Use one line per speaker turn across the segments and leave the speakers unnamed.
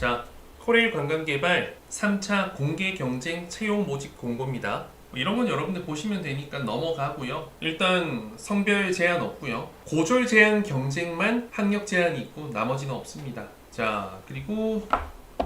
자, 코레일 관광개발 3차 공개 경쟁 채용 모집 공고입니다. 이런 건 여러분들 보시면 되니까 넘어가고요. 일단 성별 제한 없고요. 고졸 제한 경쟁만 학력 제한이 있고 나머지는 없습니다. 자, 그리고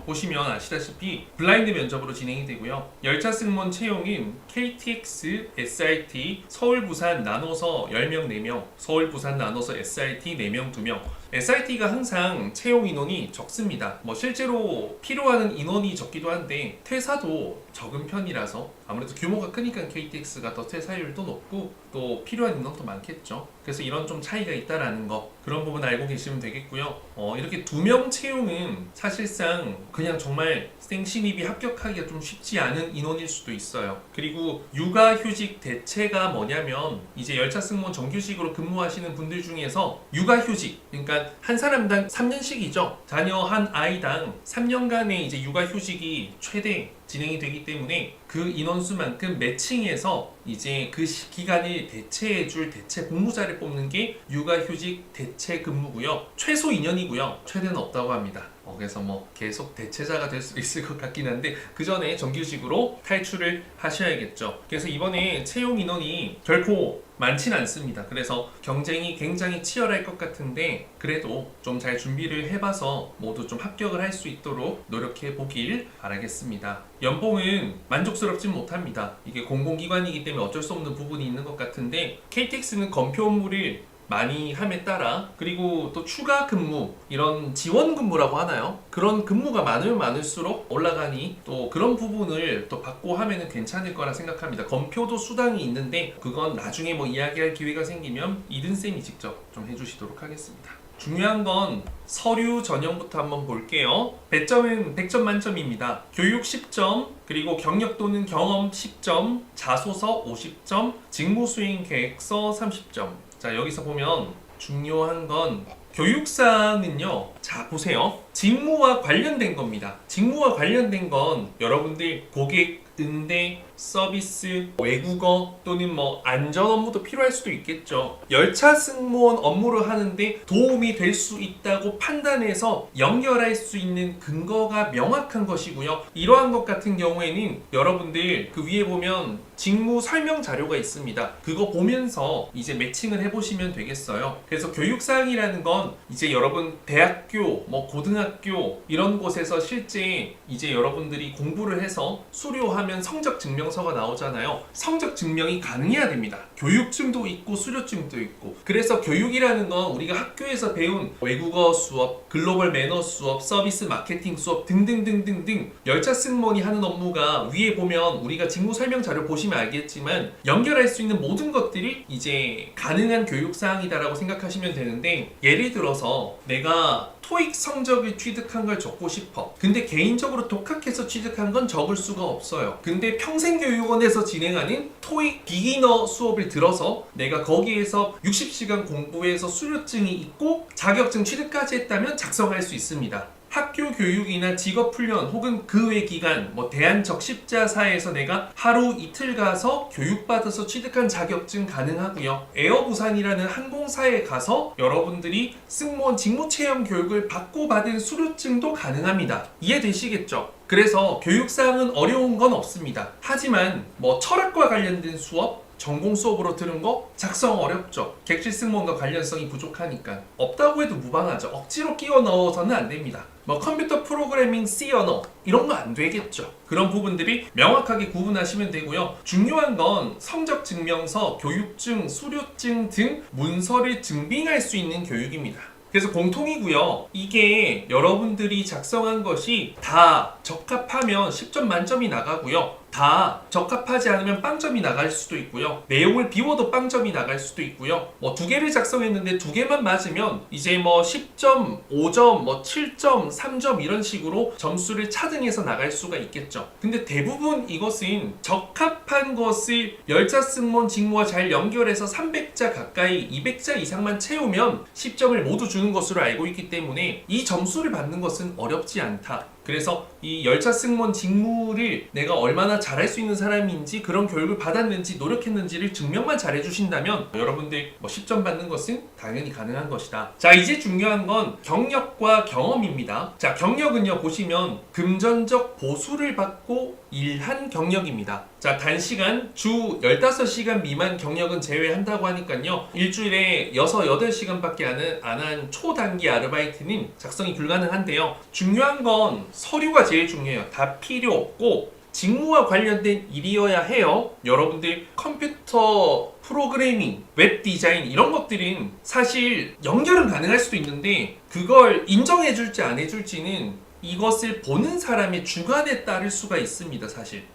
보시면 아시다시피 블라인드 면접으로 진행이 되고요. 열차 승무원 채용인 KTX, SRT, 서울, 부산 나눠서 10명 4명, 서울, 부산 나눠서 SRT 4명 2명. SRT가 항상 채용 인원이 적습니다. 실제로 필요한 인원이 적기도 한데 퇴사도 적은 편이라서 아무래도 규모가 크니까 KTX가 더 퇴사율도 높고 또 필요한 인원도 많겠죠. 그래서 이런 좀 차이가 있다라는 거, 그런 부분 알고 계시면 되겠고요. 이렇게 2명 채용은 사실상 그냥 정말 생신입이 합격하기가 좀 쉽지 않은 인원일 수도 있어요. 그리고 육아휴직 대체가 뭐냐면 이제 열차 승무원 정규직으로 근무하시는 분들 중에서 육아휴직, 그러니까 한 사람당 3년씩이죠. 자녀 한 아이당 3년간의 이제 육아휴직이 최대 진행이 되기 때문에 그 인원수만큼 매칭해서 이제 그 기간을 대체해줄 대체 복무자를 뽑는 게 육아휴직 대체 근무고요. 최소 2년이고요. 최대는 없다고 합니다. 그래서 계속 대체자가 될 수 있을 것 같긴 한데 그 전에 정규직으로 탈출을 하셔야겠죠. 그래서 이번에 채용 인원이 결코 많진 않습니다. 그래서 경쟁이 굉장히 치열할 것 같은데 그래도 좀 잘 준비를 해봐서 모두 좀 합격을 할 수 있도록 노력해 보길 바라겠습니다. 연봉은 만족스럽진 못합니다. 이게 공공기관이기 때문에 어쩔 수 없는 부분이 있는 것 같은데 KTX는 검표 업무를 많이 함에 따라, 그리고 또 추가 근무, 이런 지원 근무라고 하나요? 그런 근무가 많으면 많을수록 올라가니 또 그런 부분을 또 받고 하면은 괜찮을 거라 생각합니다. 검표도 수당이 있는데 그건 나중에 이야기할 기회가 생기면 이든쌤이 직접 좀 해주시도록 하겠습니다. 중요한 건 서류 전형부터 한번 볼게요. 배점은 100점 만점입니다. 교육 10점, 그리고 경력 또는 경험 10점, 자소서 50점, 직무수행 계획서 30점. 자, 여기서 보면 중요한 건 교육사항은요. 자, 보세요. 직무와 관련된 겁니다. 직무와 관련된 건 여러분들 고객 응대, 서비스, 외국어 또는 안전 업무도 필요할 수도 있겠죠. 열차 승무원 업무를 하는데 도움이 될 수 있다고 판단해서 연결할 수 있는 근거가 명확한 것이고요. 이러한 것 같은 경우에는 여러분들 그 위에 보면 직무 설명 자료가 있습니다. 그거 보면서 이제 매칭을 해보시면 되겠어요. 그래서 교육사항이라는 건 이제 여러분 대학교, 고등학교 이런 곳에서 실제 이제 여러분들이 공부를 해서 수료하면 성적 증명서가 나오잖아요. 성적 증명이 가능해야 됩니다. 교육증도 있고 수료증도 있고. 그래서 교육이라는 건 우리가 학교에서 배운 외국어 수업, 글로벌 매너 수업, 서비스 마케팅 수업 등등등등등 열차 승무원이 하는 업무가 위에 보면 우리가 직무 설명 자료 보시면 알겠지만 연결할 수 있는 모든 것들이 이제 가능한 교육사항이다라고 생각하시면 되는데, 예를 들어서 내가 토익 성적을 취득한 걸 적고 싶어. 근데 개인적으로 독학해서 취득한 건 적을 수가 없어요. 근데 평생교육원에서 진행하는 토익 비기너 수업을 들어서 내가 거기에서 60시간 공부해서 수료증이 있고 자격증 취득까지 했다면 작성할 수 있습니다. 학교 교육이나 직업훈련 혹은 그 외 기관, 대한적십자사에서 내가 하루 이틀 가서 교육받아서 취득한 자격증 가능하고요. 에어부산이라는 항공사에 가서 여러분들이 승무원 직무체험 교육을 받고 받은 수료증도 가능합니다. 이해되시겠죠? 그래서 교육사항은 어려운 건 없습니다. 하지만 철학과 관련된 수업, 전공 수업으로 들은 거 작성 어렵죠. 객실 승무원과 관련성이 부족하니까. 없다고 해도 무방하죠. 억지로 끼워 넣어서는 안 됩니다. 컴퓨터 프로그래밍 C 언어 이런 거 안 되겠죠. 그런 부분들이 명확하게 구분하시면 되고요. 중요한 건 성적 증명서, 교육증, 수료증 등 문서를 증빙할 수 있는 교육입니다. 그래서 공통이고요. 이게 여러분들이 작성한 것이 다 적합하면 10점 만점이 나가고요. 다 적합하지 않으면 빵점이 나갈 수도 있고요. 내용을 비워도 빵점이 나갈 수도 있고요. 2개를 작성했는데 2개만 맞으면 이제 10점, 5점, 7점, 3점 이런 식으로 점수를 차등해서 나갈 수가 있겠죠. 근데 대부분 이것은 적합한 것을 열차 승무원 직무와 잘 연결해서 300자 가까이 200자 이상만 채우면 10점을 모두 주는 것으로 알고 있기 때문에 이 점수를 받는 것은 어렵지 않다. 그래서 이 열차 승무원 직무를 내가 얼마나 잘할 수 있는 사람인지, 그런 교육을 받았는지 노력했는지를 증명만 잘해주신다면 여러분들 뭐 10점 받는 것은 당연히 가능한 것이다. 자, 이제 중요한 건 경력과 경험입니다. 자, 경력은요 보시면 금전적 보수를 받고 일한 경력입니다. 자, 단시간 주 15시간 미만 경력은 제외한다고 하니까요, 일주일에 6, 8시간밖에 안 한 초단기 아르바이트는 작성이 불가능한데요. 중요한 건 서류가 제일 중요해요. 다 필요 없고 직무와 관련된 일이어야 해요. 여러분들 컴퓨터 프로그래밍, 웹 디자인 이런 것들은 사실 연결은 가능할 수도 있는데 그걸 인정해줄지 안 해줄지는 이것을 보는 사람의 주관에 따를 수가 있습니다.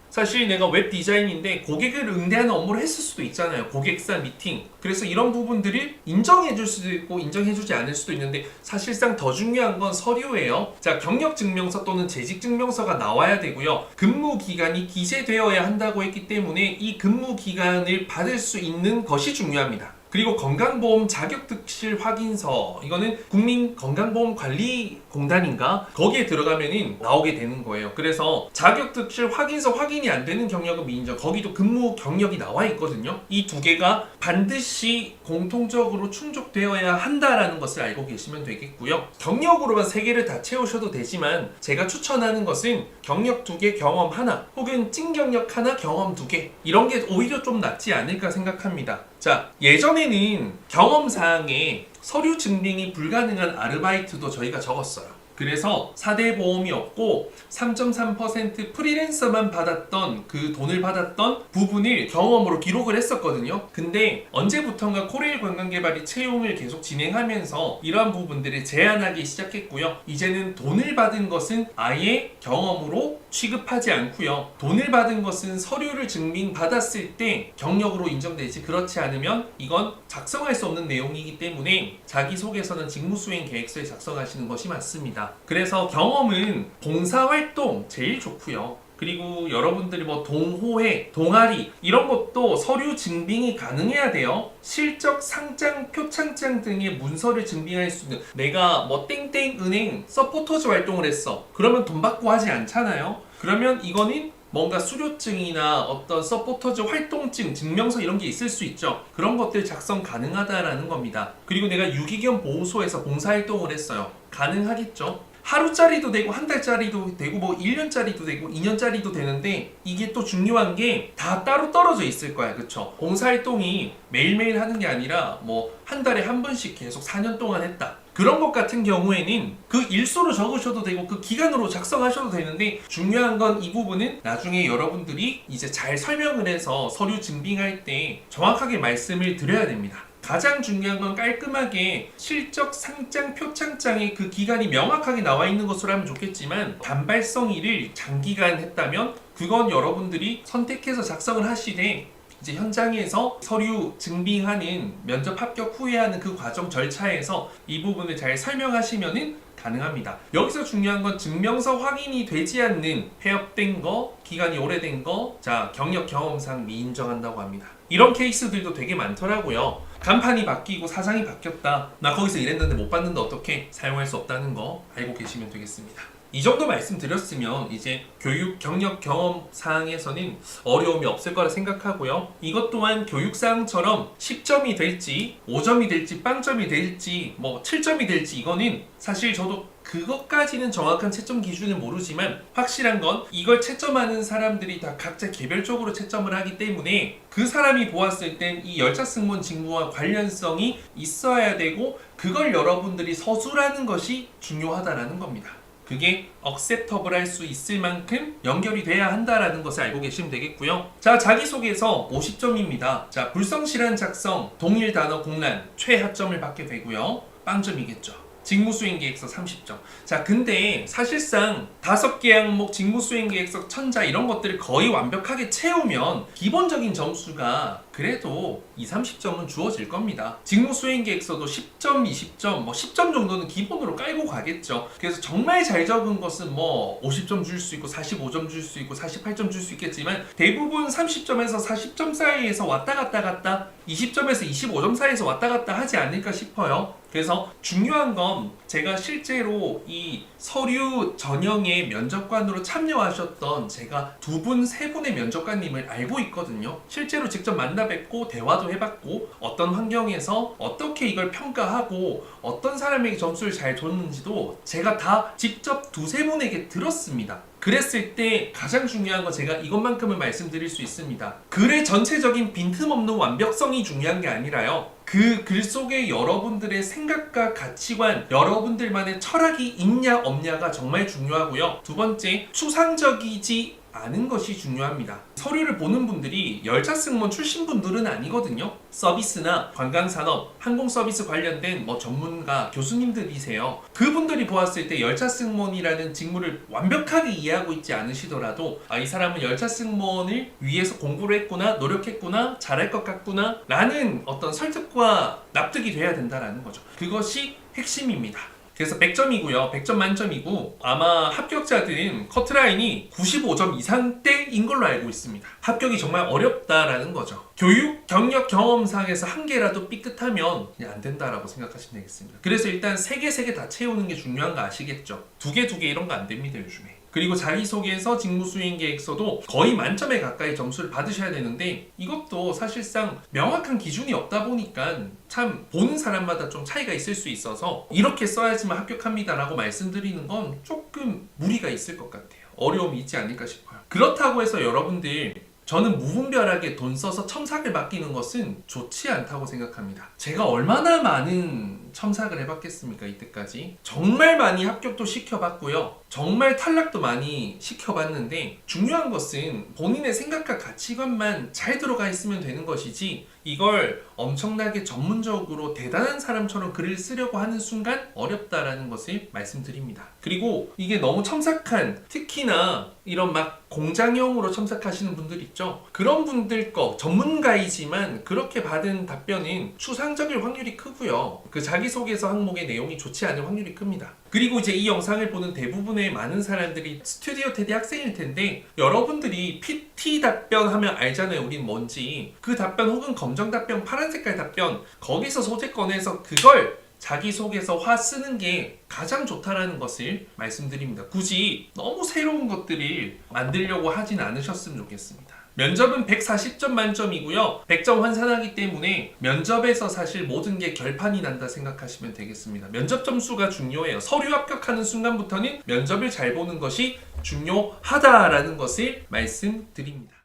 사실 내가 웹 디자인인데 고객을 응대하는 업무를 했을 수도 있잖아요. 고객사 미팅. 그래서 이런 부분들을 인정해줄 수도 있고 인정해주지 않을 수도 있는데 사실상 더 중요한 건 서류예요. 자, 경력증명서 또는 재직증명서가 나와야 되고요. 근무기간이 기재되어야 한다고 했기 때문에 이 근무기간을 받을 수 있는 것이 중요합니다. 그리고 건강보험 자격특실 확인서, 이거는 국민건강보험관리공단인가? 거기에 들어가면은 나오게 되는 거예요. 그래서 자격특실 확인서 확인이 안 되는 경력은 미인정, 거기도 근무 경력이 나와 있거든요. 이 두 개가 반드시 공통적으로 충족되어야 한다라는 것을 알고 계시면 되겠고요. 경력으로만 3개를 다 채우셔도 되지만 제가 추천하는 것은 경력 2개, 경험 하나, 혹은 찐경력 하나, 경험 2개, 이런 게 오히려 좀 낫지 않을까 생각합니다. 자, 예전에는 경험사항에 서류 증빙이 불가능한 아르바이트도 저희가 적었어요. 그래서 4대 보험이 없고 3.3% 프리랜서만 받았던 그 돈을 받았던 부분을 경험으로 기록을 했었거든요. 근데 언제부턴가 코레일 관광개발이 채용을 계속 진행하면서 이러한 부분들을 제한하기 시작했고요. 이제는 돈을 받은 것은 아예 경험으로 취급하지 않고요. 돈을 받은 것은 서류를 증빙받았을 때 경력으로 인정되지, 그렇지 않으면 이건 작성할 수 없는 내용이기 때문에 자기소개서는 직무수행 계획서에 작성하시는 것이 맞습니다. 그래서 경험은 봉사활동 제일 좋고요. 그리고 여러분들이 뭐 동호회, 동아리 이런 것도 서류 증빙이 가능해야 돼요. 실적, 상장, 표창장 등의 문서를 증빙할 수 있는, 내가 뭐 땡땡 은행 서포터즈 활동을 했어. 그러면 돈 받고 하지 않잖아요. 그러면 이거는 뭔가 수료증이나 어떤 서포터즈 활동증, 증명서 이런 게 있을 수 있죠. 그런 것들 작성 가능하다라는 겁니다. 그리고 내가 유기견 보호소에서 봉사활동을 했어요. 가능하겠죠. 하루짜리도 되고 한 달짜리도 되고 뭐 1년짜리도 되고 2년짜리도 되는데 이게 또 중요한 게 다 따로 떨어져 있을 거야. 그쵸? 봉사활동이 매일매일 하는 게 아니라 뭐 한 달에 한 번씩 계속 4년 동안 했다. 그런 것 같은 경우에는 그 일수로 적으셔도 되고 그 기간으로 작성하셔도 되는데, 중요한 건 이 부분은 나중에 여러분들이 이제 잘 설명을 해서 서류 증빙할 때 정확하게 말씀을 드려야 됩니다. 가장 중요한 건 깔끔하게 실적, 상장, 표창장의 그 기간이 명확하게 나와 있는 것으로 하면 좋겠지만, 단발성 일을 장기간 했다면 그건 여러분들이 선택해서 작성을 하시되 이제 현장에서 서류 증빙하는, 면접 합격 후에 하는 그 과정 절차에서 이 부분을 잘 설명하시면은 가능합니다. 여기서 중요한 건 증명서 확인이 되지 않는 폐업된 거, 기간이 오래된 거, 자, 경력 경험상 미인정한다고 합니다. 이런 케이스들도 되게 많더라고요. 간판이 바뀌고 사장이 바뀌었다. 나 거기서 일했는데 못 받는데 어떻게? 사용할 수 없다는 거 알고 계시면 되겠습니다. 이 정도 말씀드렸으면 이제 교육, 경력, 경험 사항에서는 어려움이 없을 거라 생각하고요. 이것 또한 교육사항처럼 10점이 될지 5점이 될지 빵점이 될지 뭐 7점이 될지, 이거는 사실 저도 그것까지는 정확한 채점 기준을 모르지만 확실한 건 이걸 채점하는 사람들이 다 각자 개별적으로 채점을 하기 때문에 그 사람이 보았을 땐 이 열차 승무원 직무와 관련성이 있어야 되고, 그걸 여러분들이 서술하는 것이 중요하다라는 겁니다. 그게 억셉터블 할 수 있을 만큼 연결이 돼야 한다라는 것을 알고 계시면 되겠고요. 자, 자기소개서 50점입니다. 자, 불성실한 작성, 동일 단어 공란, 최하점을 받게 되고요. 빵점이겠죠. 직무수행계획서 30점. 자, 근데 사실상 5개 항목 직무수행계획서 천자 이런 것들을 거의 완벽하게 채우면 기본적인 점수가 그래도 20-30점은 주어질 겁니다. 직무수행계획서도 10점, 20점, 뭐 10점 정도는 기본으로 깔고 가겠죠. 그래서 정말 잘 적은 것은 뭐 50점 줄 수 있고 45점 줄 수 있고 48점 줄 수 있겠지만, 대부분 30점에서 40점 사이에서 왔다 갔다 20점에서 25점 사이에서 왔다 갔다 하지 않을까 싶어요. 그래서 중요한 건 제가 실제로 이 서류 전형의 면접관으로 참여하셨던 제가 두 분, 세 분의 면접관님을 알고 있거든요. 실제로 직접 만나 뵙고 대화도 해봤고 어떤 환경에서 어떻게 이걸 평가하고 어떤 사람에게 점수를 잘 줬는지도 제가 다 직접 두세 분에게 들었습니다. 그랬을 때 가장 중요한 건 제가 이것만큼은 말씀드릴 수 있습니다. 글의 전체적인 빈틈없는 완벽성이 중요한 게 아니라요. 그 글 속에 여러분들의 생각과 가치관, 여러분들만의 철학이 있냐 없냐가 정말 중요하고요. 두 번째, 추상적이지 않은 것이 중요합니다. 서류를 보는 분들이 열차 승무원 출신 분들은 아니거든요. 서비스나 관광산업, 항공서비스 관련된 전문가, 교수님들이세요. 그분들이 보았을 때 열차 승무원이라는 직무를 완벽하게 이해하고 있지 않으시더라도 이 사람은 열차 승무원을 위해서 공부를 했구나, 노력했구나, 잘할 것 같구나 라는 어떤 설득과 납득이 돼야 된다는 거죠. 그것이 핵심입니다. 그래서 100점이고요. 100점 만점이고 아마 합격자들은 커트라인이 95점 이상대인 걸로 알고 있습니다. 합격이 정말 어렵다라는 거죠. 교육, 경력, 경험상에서 한 개라도 삐끗하면 그냥 안 된다라고 생각하시면 되겠습니다. 그래서 일단 3개 다 채우는 게 중요한 거 아시겠죠? 2개 이런 거 안 됩니다, 요즘에. 그리고 자기소개서, 직무수행계획서도 거의 만점에 가까이 점수를 받으셔야 되는데 이것도 사실상 명확한 기준이 없다 보니까 참 보는 사람마다 좀 차이가 있을 수 있어서 이렇게 써야지만 합격합니다라고 말씀드리는 건 조금 무리가 있을 것 같아요. 어려움이 있지 않을까 싶어요. 그렇다고 해서 여러분들 저는 무분별하게 돈 써서 첨삭을 맡기는 것은 좋지 않다고 생각합니다. 제가 얼마나 많은 첨삭을 해봤겠습니까, 이때까지. 정말 많이 합격도 시켜봤고요. 정말 탈락도 많이 시켜봤는데 중요한 것은 본인의 생각과 가치관만 잘 들어가 있으면 되는 것이지 이걸 엄청나게 전문적으로 대단한 사람처럼 글을 쓰려고 하는 순간 어렵다라는 것을 말씀드립니다. 그리고 이게 너무 첨삭한, 특히나 이런 막 공장형으로 첨삭하시는 분들 있죠. 그런 분들 거 전문가이지만 그렇게 받은 답변은 추상적일 확률이 크고요. 그 자기소개서 항목의 내용이 좋지 않을 확률이 큽니다. 그리고 이제 이 영상을 보는 대부분의 많은 사람들이 스튜디오 테디 학생일 텐데 여러분들이 PT 답변 하면 알잖아요. 우린 뭔지. 그 답변 혹은 검정 답변, 파란 색깔 답변 거기서 소재 꺼내서 그걸 자기소개서 화 쓰는 게 가장 좋다라는 것을 말씀드립니다. 굳이 너무 새로운 것들을 만들려고 하진 않으셨으면 좋겠습니다. 면접은 140점 만점이고요. 100점 환산하기 때문에 면접에서 사실 모든 게 결판이 난다 생각하시면 되겠습니다. 면접 점수가 중요해요. 서류 합격하는 순간부터는 면접을 잘 보는 것이 중요하다라는 것을 말씀드립니다.